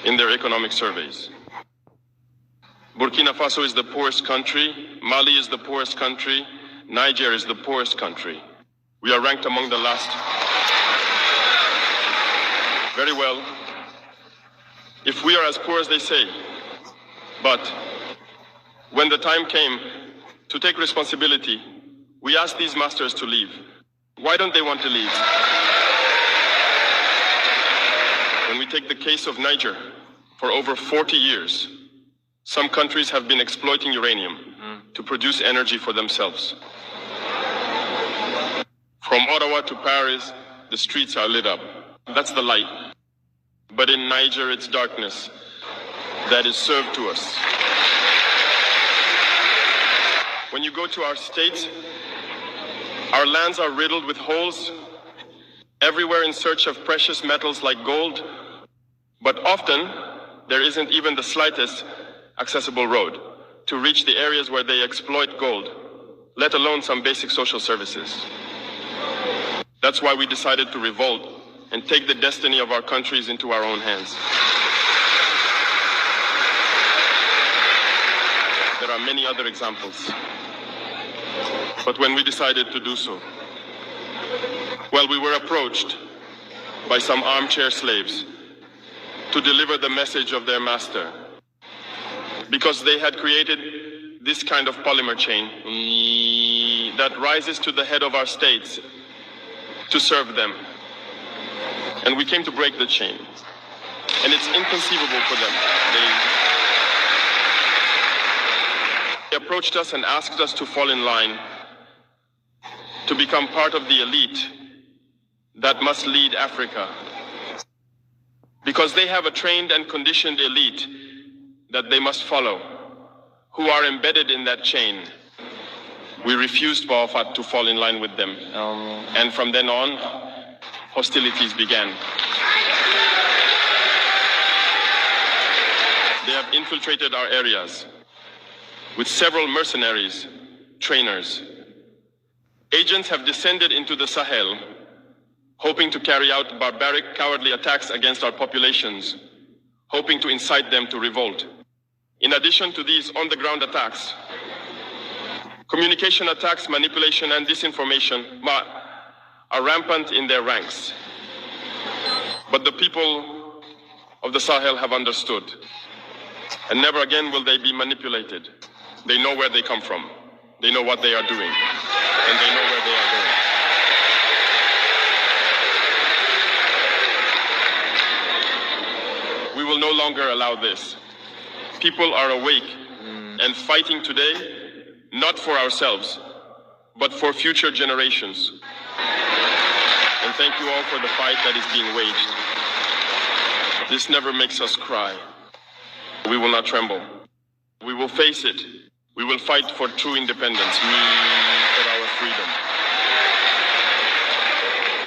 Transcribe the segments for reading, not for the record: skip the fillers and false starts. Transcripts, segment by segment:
in their economic surveys. Burkina Faso is the poorest country, Mali is the poorest country, Niger is the poorest country. We are ranked among the last. Very well, if we are as poor as they say, but when the time came to take responsibility, we asked these masters to leave. Why don't they want to leave? When we take the case of Niger, for over 40 years, some countries have been exploiting uranium to produce energy for themselves. From Ottawa to Paris, the streets are lit up. That's the light. But in Niger, it's darkness that is served to us. When you go to our states, our lands are riddled with holes, everywhere in search of precious metals like gold, but often there isn't even the slightest accessible road to reach the areas where they exploit gold, let alone some basic social services. That's why we decided to revolt and take the destiny of our countries into our own hands. There are many other examples. But when we decided to do so, well, we were approached by some armchair slaves to deliver the message of their master, because they had created this kind of polymer chain that rises to the head of our states to serve them. And we came to break the chain. And it's inconceivable for them. They approached us and asked us to fall in line to become part of the elite that must lead Africa. Because they have a trained and conditioned elite that they must follow, who are embedded in that chain. We refused to fall in line with them. And from then on, hostilities began. They have infiltrated our areas with several mercenaries, trainers. Agents have descended into the Sahel, hoping to carry out barbaric, cowardly attacks against our populations, hoping to incite them to revolt. In addition to these on-the-ground attacks, communication attacks, manipulation, and disinformation are rampant in their ranks. But the people of the Sahel have understood, and never again will they be manipulated. They know where they come from. They know what they are doing, and they know where they are going. We will no longer allow this. People are awake and fighting today, not for ourselves, but for future generations. And thank you all for the fight that is being waged. This never makes us cry. We will not tremble. We will face it. We will fight for true independence, for our freedom.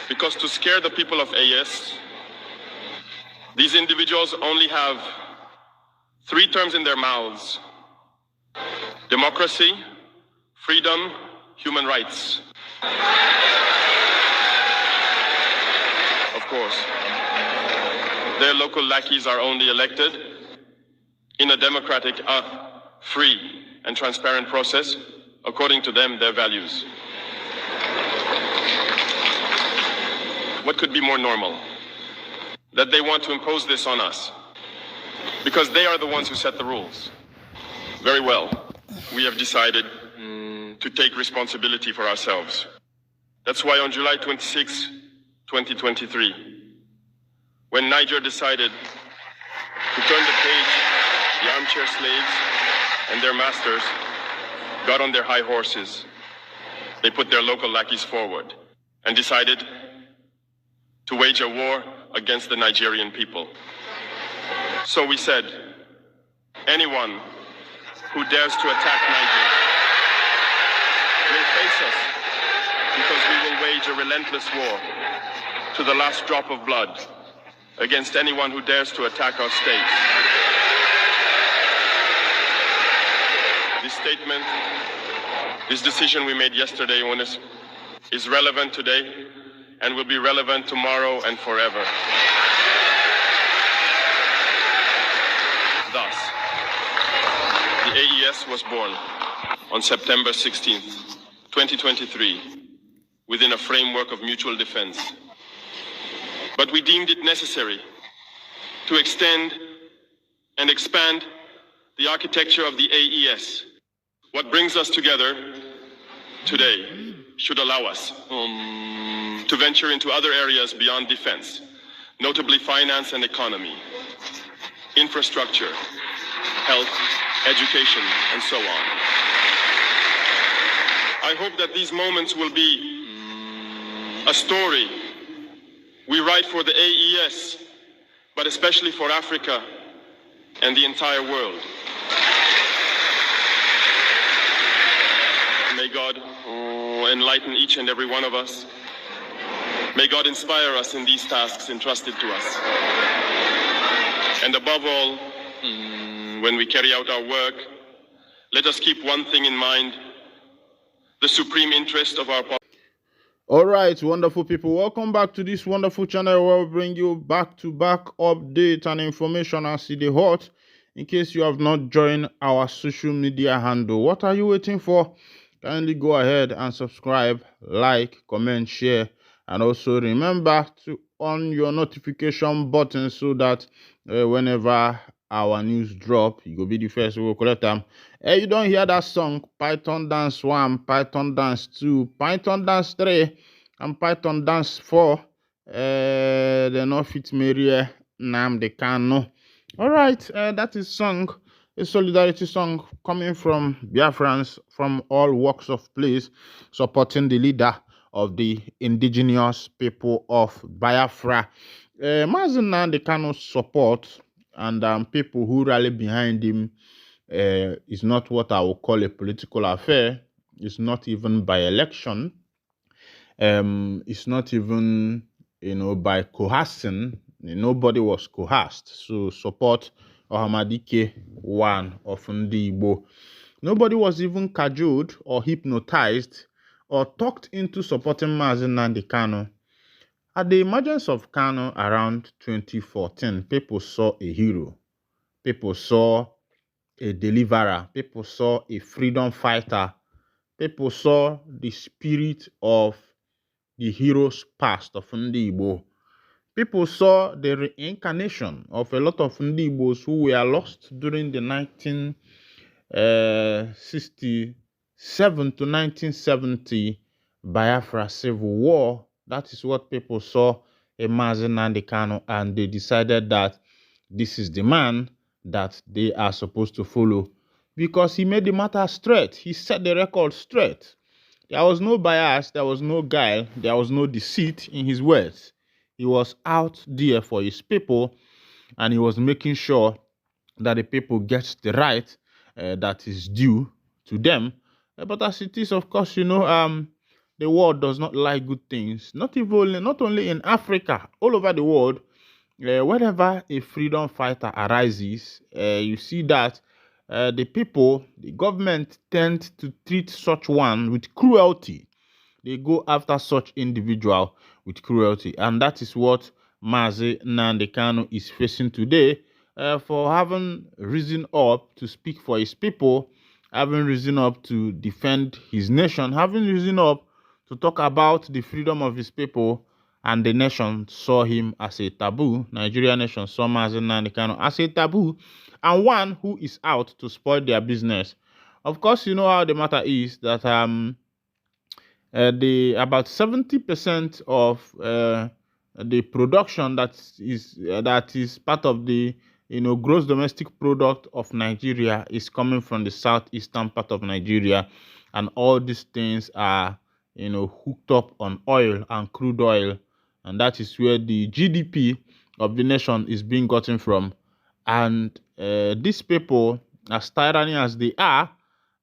Because to scare the people of AS, these individuals only have 3 terms in their mouths: democracy, freedom, human rights. Of course, their local lackeys are only elected in a democratic, free, and transparent process, according to them, their values. What could be more normal? That they want to impose this on us, because they are the ones who set the rules. Very well, we have decided to take responsibility for ourselves. That's why on July 26, 2023, when Niger decided to turn the page, the armchair slaves and their masters got on their high horses. They put their local lackeys forward and decided to wage a war against the Nigerian people. So we said, anyone who dares to attack Niger will face us, because we will wage a relentless war to the last drop of blood against anyone who dares to attack our states. This statement, this decision we made yesterday is relevant today and will be relevant tomorrow and forever. AES was born on September 16th, 2023, within a framework of mutual defense. But we deemed it necessary to extend and expand the architecture of the AES. What brings us together today should allow us to venture into other areas beyond defense, notably finance and economy, infrastructure, health, education, and so on. I hope that these moments will be a story we write for the AES, but especially for Africa and the entire world. May God enlighten each and every one of us. May God inspire us in these tasks entrusted to us. And above all, when we carry out our work, let us keep one thing in mind: the supreme interest of our population. All right, wonderful people, welcome back to this wonderful channel where we bring you back-to-back updates and information as it is hot. In case you have not joined our social media handle, what are you waiting for? Kindly go ahead and subscribe, like, comment, share, and also remember to on your notification button so that whenever our news drop, you will be the first to collect them. Hey, you don't hear that song, Python Dance 1, Python Dance 2, Python Dance 3, and Python Dance 4. They're not fit Maria Nnamdi Kanu. All right, that is song, a solidarity song coming from Biafrans from all walks of place, supporting the leader of the indigenous people of Biafra. Nnamdi Kanu's support and people who rally behind him is not what I would call a political affair. It's not even by election. It's not even, by coercing. Nobody was coerced. So support Ohanezendigbo one of Ndigbo. Nobody was even cajoled or hypnotized or talked into supporting Nnamdi Kanu. At the emergence of Kanu around 2014, people saw a hero. People saw a deliverer. People saw a freedom fighter. People saw the spirit of the heroes past of Ndigbo. People saw the reincarnation of a lot of Ndigbos who were lost during the 1967 to 1970 Biafra Civil War. That is what people saw in Nnamdi Kanu, and they decided that this is the man that they are supposed to follow because he made the matter straight. He set the record straight. There was no bias, there was no guile, there was no deceit in his words. He was out there for his people, and he was making sure that the people get the right that is due to them. But as it is, of course, the world does not like good things. Not only in Africa, all over the world. Whenever a freedom fighter arises, you see that the people, the government tend to treat such one with cruelty. They go after such individual with cruelty, and that is what Nnamdi Kanu is facing today for having risen up to speak for his people, having risen up to defend his nation, having risen up to talk about the freedom of his people, and the nation saw him as a taboo. Nigerian nation saw Nnamdi Kanu as a taboo and one who is out to spoil their business. Of course, you know how the matter is that about 70% of the production that is part of the gross domestic product of Nigeria is coming from the southeastern part of Nigeria, and all these things are hooked up on oil and crude oil, and that is where the GDP of the nation is being gotten from. And these people, as tyranny as they are,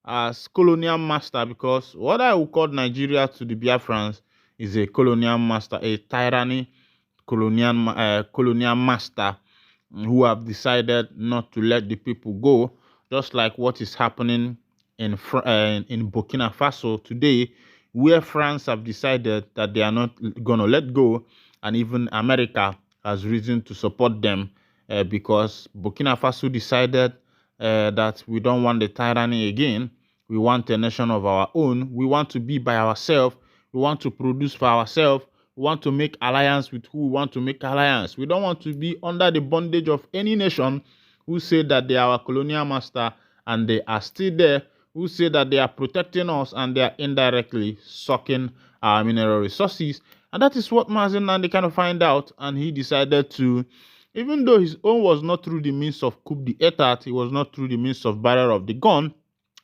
as colonial master, because what I would call Nigeria to the Biafrans is a colonial master, a tyranny colonial master who have decided not to let the people go, just like what is happening in Burkina Faso today, where France have decided that they are not going to let go, and even America has reason to support them because Burkina Faso decided that we don't want the tyranny again. We want a nation of our own. We want to be by ourselves. We want to produce for ourselves. We want to make alliance with who we want to make alliance. We don't want to be under the bondage of any nation who say that they are our colonial master and they are still there, who say that they are protecting us and they are indirectly sucking our mineral resources. And that is what Mazi Nnamdi kind of find out, and he decided to, even though his own was not through the means of coup d'etat, it was not through the means of barrel of the gun,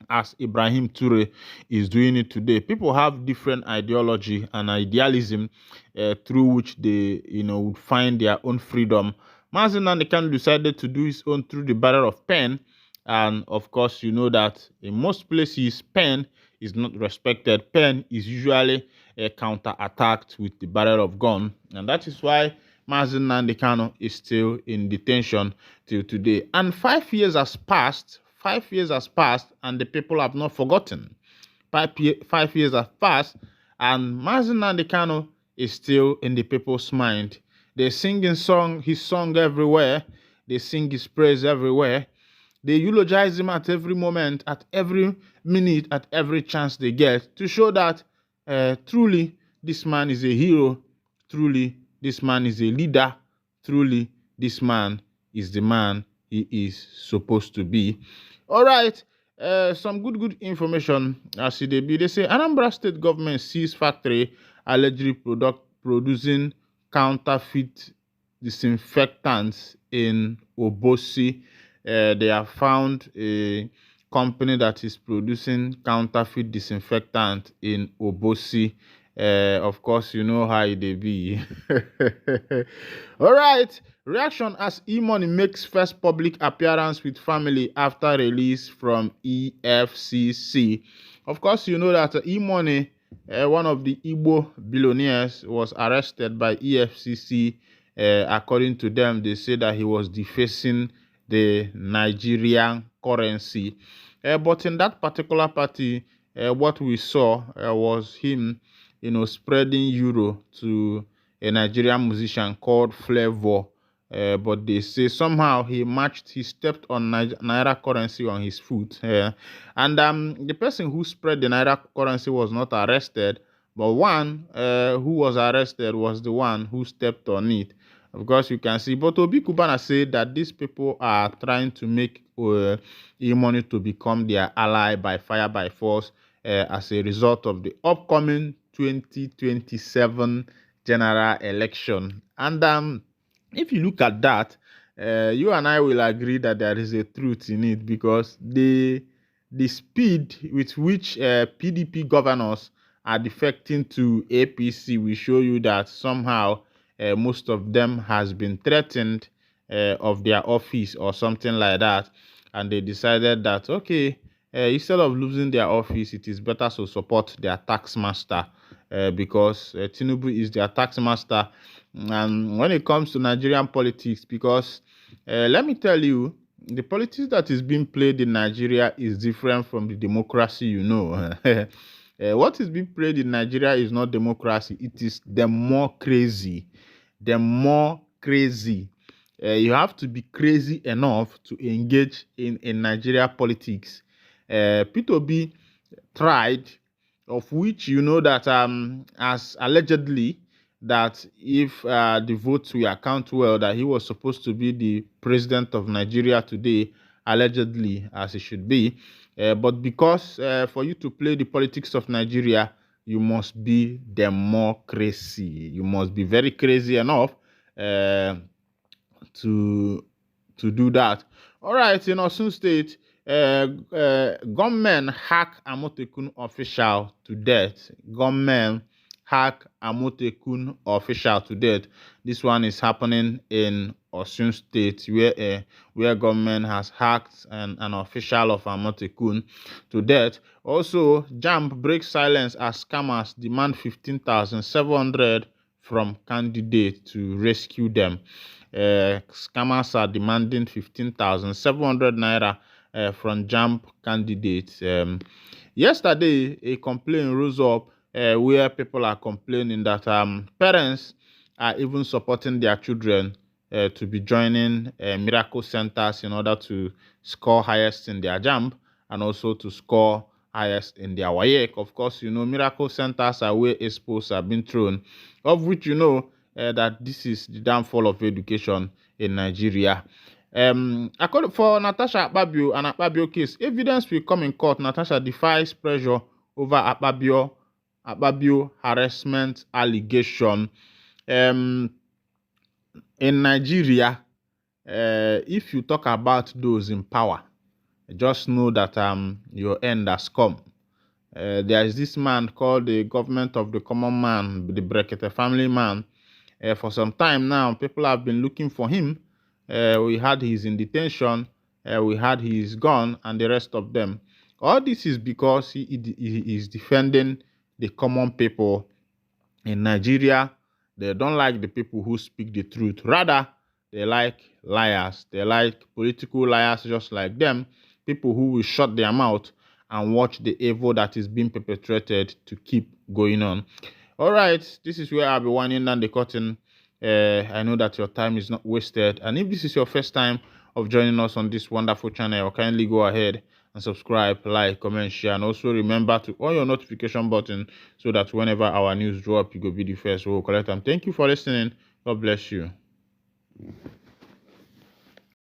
as Ibrahim Toure is doing it today. People have different ideology and idealism through which they, would find their own freedom. Mazi Nnamdi Kanu decided to do his own through the barrel of pen, and of course, you know that in most places, pen is not respected. Pen is usually counter-attacked with the barrel of gun, and that is why Mazi Nnamdi Kanu is still in detention till today. And 5 years has passed. 5 years has passed, and the people have not forgotten. 5 years have passed, and Mazi Nnamdi Kanu is still in the people's mind. They sing his song everywhere. They sing his praise everywhere. They eulogize him at every moment, at every minute, at every chance they get, to show that truly this man is a hero. Truly this man is a leader. Truly this man is the man he is supposed to be. All right, some good information as they say Anambra State government seized factory allegedly producing counterfeit disinfectants in Obosi. They have found a company that is producing counterfeit disinfectant in Obosi. Of course, you know how they be. All right. Reaction as E-Money makes first public appearance with family after release from EFCC. Of course, you know that E-Money, one of the Igbo billionaires, was arrested by EFCC. According to them, they say that he was defacing the Nigerian currency. But in that particular party, what we saw was him, spreading euro to a Nigerian musician called Flavor. But they say somehow he stepped on Naira currency on his foot. And the person who spread the Naira currency was not arrested, but one who was arrested was the one who stepped on it. Of course, you can see, but Obi Kubana said that these people are trying to make E-Money to become their ally by fire by force as a result of the upcoming 2027 general election. And if you look at that, you and I will agree that there is a truth in it, because the speed with which PDP governors are defecting to APC will show you that somehow most of them has been threatened of their office or something like that, and they decided that, okay, instead of losing their office, it is better to support their tax master, because Tinubu is their tax master. And when it comes to Nigerian politics, because let me tell you, the politics that is being played in Nigeria is different from the democracy, what is being played in Nigeria is not democracy. It is democracy. You have to be crazy enough to engage in Nigeria politics. Peter Obi tried, of which you know that as allegedly that if the votes we account well, that he was supposed to be the president of Nigeria today, allegedly, as it should be. But because for you to play the politics of Nigeria, you must be democracy. You must be very crazy enough to do that. All right, in Osun State, gunmen hack Amotekun official to death. Gunmen hack Amotekun official to death. This one is happening in Osun State, where government has hacked an official of Amotekun to death. Also, JAMB breaks silence as scammers demand 15,700 from candidate to rescue them. Scammers are demanding 15,700 naira from JAMB candidates. Yesterday, a complaint rose up where people are complaining that parents are even supporting their children to be joining miracle centers in order to score highest in their JAMB and also to score highest in their WAEC. Of course, miracle centers are where expos have been thrown, of which that this is the downfall of education in Nigeria. According for Natasha Akpabio and Akpabio case, evidence will come in court. Natasha defies pressure over Akpabio harassment allegation. In Nigeria, if you talk about those in power, just know that your end has come. There is this man called the government of the common man, the Brekete family man. For some time now, people have been looking for him. We had his in detention, we had his gone, and the rest of them. All this is because he is defending the common people in Nigeria. They don't like the people who speak the truth. Rather, they like liars. They like political liars just like them, people who will shut their mouth and watch the evil that is being perpetrated to keep going on. All right, this is where I'll be winding down the curtain. I know that your time is not wasted. And if this is your first time of joining us on this wonderful channel, kindly go ahead and subscribe, like, comment, share, and also remember to on your notification button so that whenever our news drop, you go be the first. We'll collect them. Thank you for listening. God bless you.